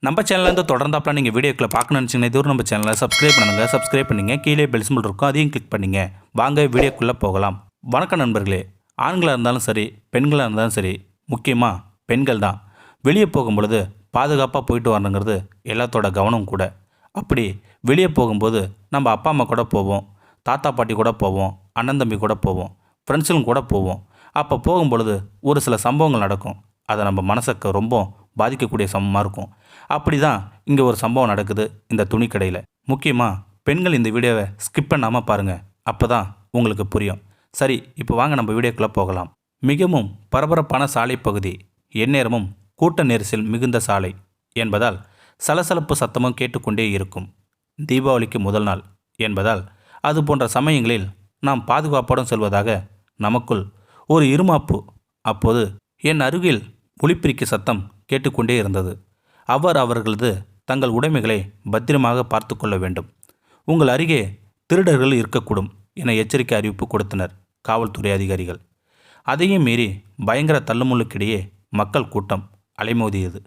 நம்ம சேனல்லேருந்து தொடர்ந்தாப்பில் நீங்கள் வீடியோக்களை பார்க்கணும்னு நினச்சிங்கன்னா இதுவரை நம்ம சேனலை சப்ஸ்கிரைப் பண்ணுங்க கீழே பெல் சிம்பிள் இருக்கும் அதையும் கிளிக் பண்ணிங்க. வாங்க வீடியோக்குள்ளே போகலாம். வணக்கம் நண்பர்களே. ஆண்களாக இருந்தாலும் சரி, பெண்களாக இருந்தாலும் சரி, முக்கியமாக பெண்கள் தான் வெளியே போகும்பொழுது பாதுகாப்பாக போயிட்டு வரணுங்கிறது எல்லாத்தோட கவனம் கூட. அப்படி வெளியே போகும்போது நம்ம அப்பா அம்மா கூட போவோம், தாத்தா பாட்டி கூட போவோம், அண்ணன் தம்பி கூட போவோம், ஃப்ரெண்ட்ஸுங்க கூட போவோம். அப்போ போகும்பொழுது ஒரு சில சம்பவங்கள் நடக்கும். அதை நம்ம மனசுக்கு ரொம்ப பாதிக்கக்கூடிய சம்பவமாக இருக்கும். அப்படி தான் இங்கே ஒரு சம்பவம் நடக்குது இந்த துணி கடையில். முக்கியமாக பெண்கள் இந்த வீடியோவை ஸ்கிப் பண்ணாமல் பாருங்கள், அப்போ தான் உங்களுக்கு புரியும். சரி, இப்போ வாங்க நம்ம வீடியோக்குள்ளே போகலாம். மிகவும் பரபரப்பான சாலை பகுதி, எந்நேரமும் கூட்ட நெரிசல் மிகுந்த சாலை என்பதால் சலசலப்பு சத்தமும் கேட்டுக்கொண்டே இருக்கும். தீபாவளிக்கு முதல் நாள் என்பதால் அது போன்ற சமயங்களில் நாம் பாதுகாப்புடன் செல்வதாக நமக்குள் ஒரு இருமாப்பு. அப்போது என் அருகில் ஒலிப்பிரிக்கை சத்தம் கேட்டுக்கொண்டே இருந்தது. அவர்களது தங்கள் உடைமைகளை பத்திரமாக பார்த்து கொள்ள வேண்டும், உங்கள் அருகே திருடர்கள் இருக்கக்கூடும் என எச்சரிக்கை அறிவிப்பு கொடுத்தனர் காவல்துறை அதிகாரிகள். அதையும் மீறி பயங்கர தள்ளுமுள்ளுக்கிடையே மக்கள் கூட்டம் அலைமோதியது.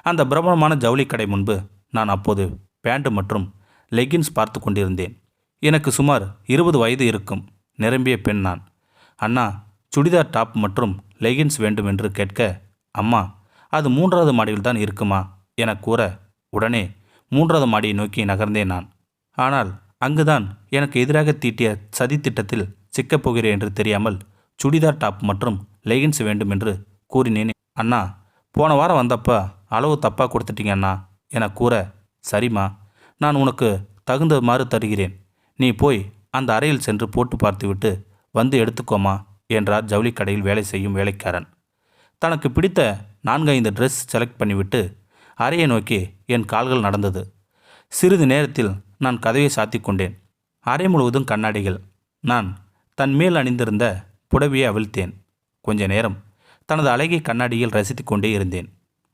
அந்த பிரபலமான ஜவுளி கடை முன்பு நான் அப்போது பேண்ட் மற்றும் லெகின்ஸ் பார்த்து கொண்டிருந்தேன். எனக்கு சுமார் 20 வயது இருக்கும் நிரம்பிய பெண் நான். அண்ணா, சுடிதார் டாப் மற்றும் லெகின்ஸ் வேண்டும் என்று கேட்க, அம்மா, அது 3வது மாடியில் தான் இருக்குமா என கூற, உடனே 3வது மாடியை நோக்கி நகர்ந்தேன் நான். ஆனால் அங்குதான் எனக்கு எதிராக தீட்டிய சதி திட்டத்தில் சிக்கப் போகிறேன் என்று தெரியாமல் சுடிதார் டாப் மற்றும் லெகின்ஸ் வேண்டும் என்று கூறினேன். அண்ணா, போன வாரம் வந்தப்போ அளவு தப்பாக கொடுத்துட்டீங்க அண்ணா என கூற, சரிம்மா, நான் உனக்கு தகுந்தமாறு தருகிறேன், நீ போய் அந்த அறையில் சென்று போட்டு பார்த்துவிட்டு வந்து எடுத்துக்கோமா என்றார் ஜவுளி கடையில் வேலை செய்யும் வேலைக்காரன். தனக்கு பிடித்த 4-5 ட்ரெஸ் செலக்ட் பண்ணிவிட்டு அறையை நோக்கி என் கால்கள் நடந்தது. சிறிது நேரத்தில் நான் கதவை சாத்தி கொண்டேன். அறை முழுவதும் கண்ணாடிகள். நான் தன் மேல் அணிந்திருந்த புடவையை அவிழ்த்தேன். கொஞ்ச நேரம் தனது அழகிய கண்ணாடியில் ரசித்து கொண்டே இருந்தேன்.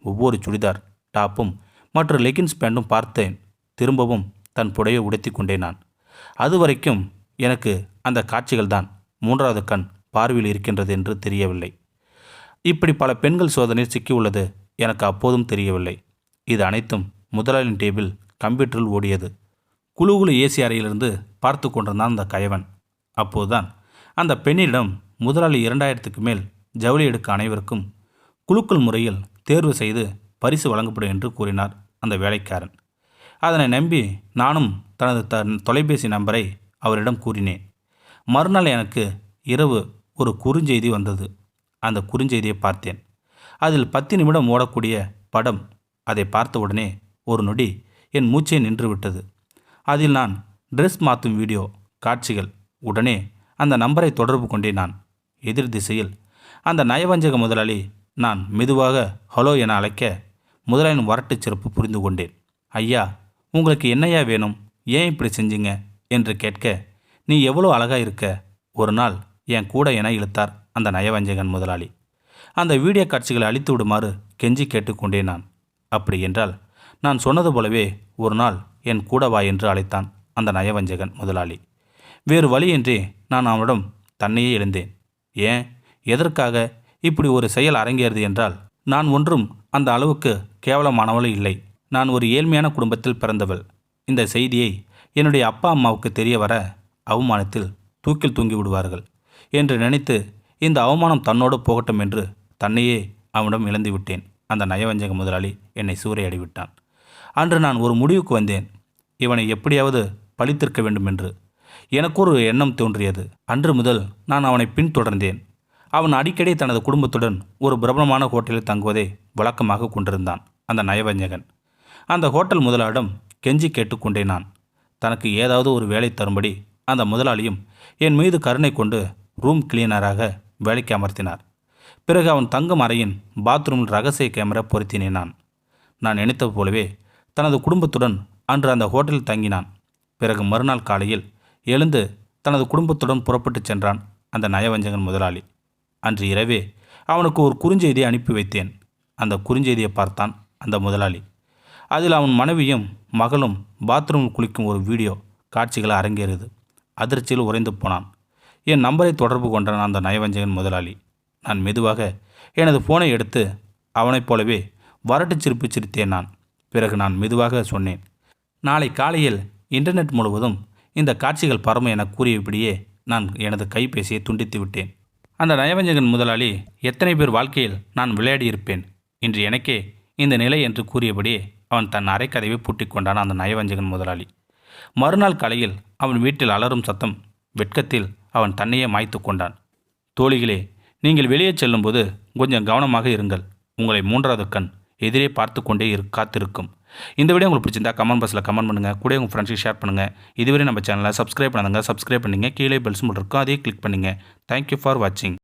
ஒவ்வொரு சுடிதார் டாப்பும் மற்றும் லெகின்ஸ் பேண்டும் பார்த்தேன். திரும்பவும் தன் புடவையை உடுத்தி கொண்டேன் நான். அதுவரைக்கும் எனக்கு அந்த காட்சிகள் தான் 3வது கண் பார்வையில் இருக்கின்றது என்று தெரியவில்லை. இப்படி பல பெண்கள் சோதனையில் சிக்கியுள்ளது எனக்கு அப்போதும் தெரியவில்லை. இது அனைத்தும் முதலாளியின் டேபிள் கம்ப்யூட்டரில் ஓடியது. குழு ஏசி அறையிலிருந்து பார்த்து கொண்டிருந்தான் அந்த கயவன். அப்போதுதான் அந்த பெண்ணிடம் முதலாளி 2000க்கு மேல் ஜவுளி எடுக்க அனைவருக்கும் குழுக்கள் முறையில் தேர்வு செய்து பரிசு வழங்கப்படும் என்று கூறினார் அந்த வேலைக்காரன். அதனை நம்பி நானும் தனது தொலைபேசி நம்பரை அவரிடம் கூறினேன். மறுநாள் எனக்கு இரவு ஒரு குறுஞ்செய்தி வந்தது. அந்த குறுஞ்செய்தியை பார்த்தேன். அதில் 10 நிமிடம் ஓடக்கூடிய படம். அதை பார்த்த உடனே ஒரு நொடி என் மூச்சே நின்றுவிட்டது. அதில் நான் ட்ரெஸ் மாற்றும் வீடியோ காட்சிகள். உடனே அந்த நம்பரை தொடர்பு கொண்டேன் நான். எதிர் திசையில் அந்த நயவஞ்சக முதலாளி. நான் மெதுவாக ஹலோ என அழைக்க முதலாளியின் வரட்டு சிறப்பு புரிந்து கொண்டேன். ஐயா, உங்களுக்கு என்னையா வேணும், ஏன் இப்படி செஞ்சீங்க என்று கேட்க, நீ எவ்வளோ அழகாக இருக்க, ஒரு நாள் என் கூட என இழுத்தார் அந்த நயவஞ்சகன் முதலாளி. அந்த வீடியோ காட்சிகளை அழித்து விடுமாறு கெஞ்சி கேட்டுக்கொண்டேன் நான். அப்படி என்றால் நான் சொன்னது போலவே ஒரு நாள் என் கூட வா என்று அழைத்தான் அந்த நயவஞ்சகன் முதலாளி. வேறு வழியின்றி நான் அவனிடம் தன்னையே எழுந்தேன். ஏன், எதற்காக இப்படி ஒரு செயல் அரங்கேறுது என்றால், நான் ஒன்றும் அந்த அளவுக்கு கேவலமானவளும் இல்லை. நான் ஒரு ஏழ்மையான குடும்பத்தில் பிறந்தவள். இந்த செய்தியை என்னுடைய அப்பா அம்மாவுக்கு தெரிய வர அவமானத்தில் தூக்கில் தூங்கி விடுவார்கள் என்று நினைத்து இந்த அவமானம் தன்னோடு போகட்டும் என்று தன்னையே அவனிடம் இழந்து விட்டேன். அந்த நயவஞ்சக முதலாளி என்னை சூறையாடி விட்டான். அன்று நான் ஒரு முடிவுக்கு வந்தேன். இவனை எப்படியாவது பழித்திருக்க வேண்டும் என்று எனக்கு ஒரு எண்ணம் தோன்றியது. அன்று முதல் நான் அவனை பின்தொடர்ந்தேன். அவன் அடிக்கடி தனது குடும்பத்துடன் ஒரு பிரபலமான ஹோட்டலில் தங்குவதை வழக்கமாக கொண்டிருந்தான் அந்த நயவஞ்சகன். அந்த ஹோட்டல் முதலாளிடம் கெஞ்சி கேட்டுக்கொண்டேன் நான். தனக்கு ஏதாவது ஒரு வேலை தரும்படி அந்த முதலாளியும் என் மீது கருணை கொண்டு ரூம் கிளீனராக வேலைக்கு அமர்த்தினார். பிறகு அவன் தங்கும் அறையின் பாத்ரூமில் ரகசிய கேமரா பொருத்தினேன் நான். நான் நினைத்தது போலவே தனது குடும்பத்துடன் அன்று அந்த ஹோட்டலில் தங்கினான். பிறகு மறுநாள் காலையில் எழுந்து தனது குடும்பத்துடன் புறப்பட்டு சென்றான் அந்த நயவஞ்சகன் முதலாளி. அன்று இரவே அவனுக்கு ஒரு குறுஞ்செய்தியை அனுப்பி வைத்தேன். அந்த குறுஞ்செய்தியை பார்த்தான் அந்த முதலாளி. அதில் அவன் மனைவியும் மகளும் பாத்ரூமில் குளிக்கும் ஒரு வீடியோ காட்சிகளை அரங்கேறுது. அதிர்ச்சியில் உறைந்து போனான். என் நம்பரை தொடர்பு கொண்டான் அந்த நயவஞ்சகன் முதலாளி. நான் மெதுவாக எனது ஃபோனை எடுத்து அவனைப் போலவே வரட்டு சிரிப்பு சிரித்தேன் நான். பிறகு நான் மெதுவாக சொன்னேன், நாளை காலையில் இன்டர்நெட் முழுவதும் இந்த காட்சிகள் பரவும் என கூறியபடியே நான் எனது கைபேசியை துண்டித்து விட்டேன். அந்த நயவஞ்சகன் முதலாளி எத்தனை பேர் வாழ்க்கையில் நான் விளையாடியிருப்பேன், இன்று எனக்கே இந்த நிலை என்று கூறியபடியே அவன் தன் அரைக்கதவை பூட்டிக் கொண்டான். அந்த நயவஞ்சகன் முதலாளி மறுநாள் காலையில் அவன் வீட்டில் அலறும் சத்தம். வெட்கத்தில் அவன் தன்னையே மாய்த்து கொண்டான். தோழிகளே, நீங்கள் வெளியே செல்லும்போது கொஞ்சம் கவனமாக இருங்கள். உங்களை மூன்றாவது கண் எதிரே பார்த்து கொண்டே காத்திருக்கும். இந்த வீடியோ உங்களுக்கு பிடிச்சிருந்தா கமெண்ட் பாக்ஸில் கமெண்ட் பண்ணுங்கள். கூட உங்கள் ஃப்ரெண்ட்ஸுக்கு ஷேர் பண்ணுங்கள். இதுவரை நம்ம சேனலை சப்ஸ்கிரைப் பண்ணுங்கள். சப்ஸ்கிரைப் பண்ணுங்கள். கீழே பெல் சிம்பல் இருக்கும், அதையே கிளிக் பண்ணுங்கள். தேங்க்யூ ஃபார் வாட்சிங்.